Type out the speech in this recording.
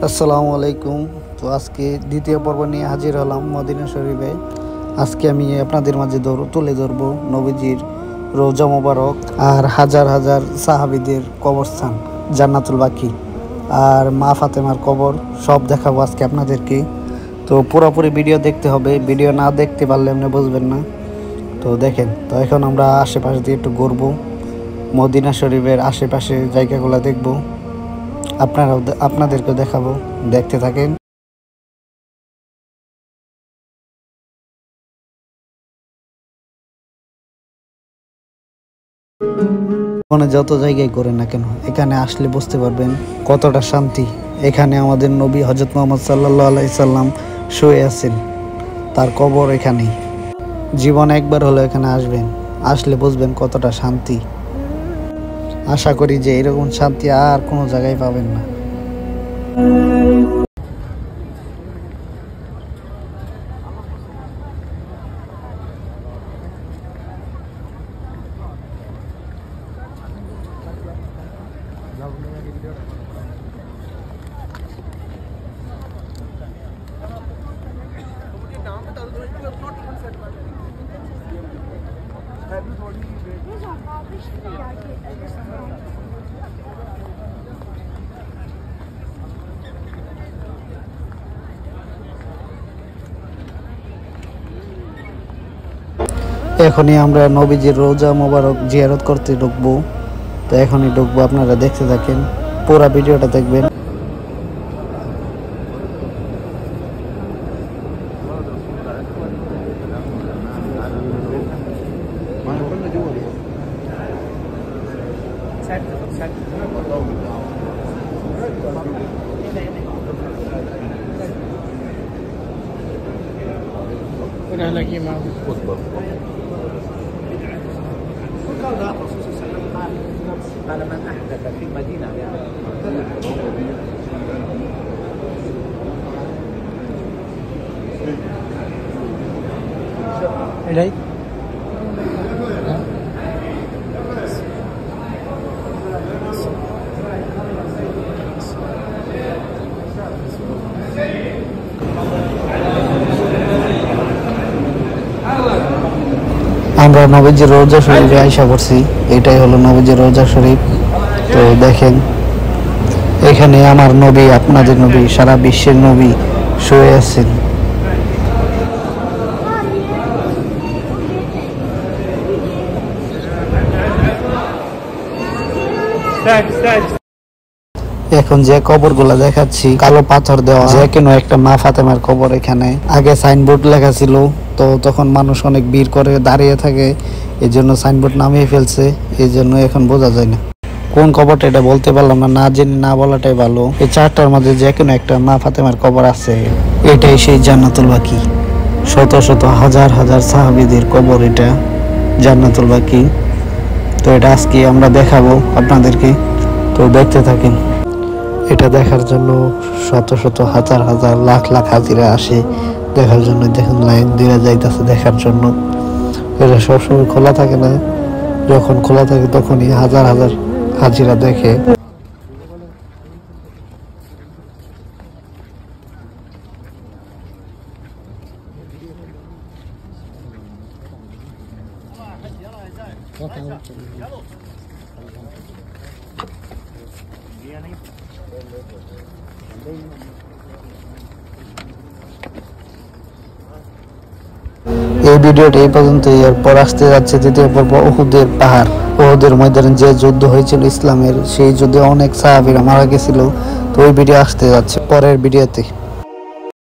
আসসালামু আলাইকুম। তো আজকে দ্বিতীয় পর্ব নিয়ে হাজির হলাম মদিনা শরীফে। আজকে আমি আপনাদের মাঝে তুলে ধরবো নবীজির রওজা মোবারক আর হাজার হাজার সাহাবীদের কবরস্থান জান্নাতুল বাকি আর মা ফাতেমার কবর সব দেখাবো আজকে আপনাদেরকে। তো পুরোপুরি ভিডিও দেখতে হবে, ভিডিও না দেখতে পারলে আপনি বুঝবেন না। তো দেখেন, তো এখন আমরা আশেপাশ দিয়ে একটু ঘুরবো, মদিনা শরীফের আশেপাশে জায়গাগুলো দেখবো, আপনাদেরকে দেখাবো, দেখতে থাকেন। মানে যত জায়গায় করেন না কেন, এখানে আসলে বুঝতে পারবেন কতটা শান্তি। এখানে আমাদের নবী হযরত মুহাম্মদ সাল্লাল্লাহু আলাইহি সাল্লাম শুয়ে আছেন, তার কবর এখানেই। জীবনে একবার হলো এখানে আসবেন, আসলে বুঝবেন কতটা শান্তি। আশা করি যে এরকম শান্তি আর কোনো জায়গায় পাবেন না। এখনই আমরা নবীজির রওজা মোবারক জিয়ারত করতে ঢুকবো। তো এখনই ঢুকবো, আপনারা দেখতে থাকেন, পুরো ভিডিওটা দেখবেন। قال من أحدث في المدينة إليك আমরা নবীজির রওজা শরীফে আইসা পড়ছি। এটাই হলো নবীজির রওজা শরীফ। তো দেখেন, এখানে আমার নবী, আপনাদের নবী, সারা বিশ্বের নবী শুয়ে আছেন। এখন যে কবরগুলা দেখাচ্ছি কালো পাথর দেওয়া, যে কেন একটা মা ফাতেমার কবর। এখানে আগে সাইনবোর্ড লেখা ছিল, তো তখন মানুষ অনেক ভিড় করে দাঁড়িয়ে থাকে, এই জন্য সাইনবোর্ড নামিয়ে ফেলছে, এই জন্য এখন বোঝা যায় না কোন কবরটা, এটা বলতে পারলাম না, না জেনে না বলাটাই ভালো। এই চারটার মধ্যে যে কোনো একটা মা ফাতেমার কবর আছে, এটাই সেই জান্নাতুল বাকি। শত শত হাজার হাজার সাহাবীদের কবর এটা জান্নাতুল বাকি। তো এটা আজকে আমরা দেখাবো আপনাদেরকে, তো দেখতে থাকেন। এটা দেখার জন্য শত শত হাজার হাজার লাখ লাখ হাজিরা আসে দেখার জন্য। দেখেন লাইন দিয়ে যাইতেছে দেখার জন্য। এটা সবসময় খোলা থাকে না, যখন খোলা থাকে তখনই হাজার হাজার হাজিরা দেখে। এই ভিডিওটা এই পর্যন্ত। এরপর আসতে যাচ্ছে দ্বিতীয় পর্ব, উহুদের পাহাড়। উহুদের ময়দানে যে যুদ্ধ হয়েছিল ইসলামের, সেই যুদ্ধে অনেক সাহাবীরা মারা গেছিল। তো ওই ভিডিও আসতে যাচ্ছে পরের ভিডিওতে।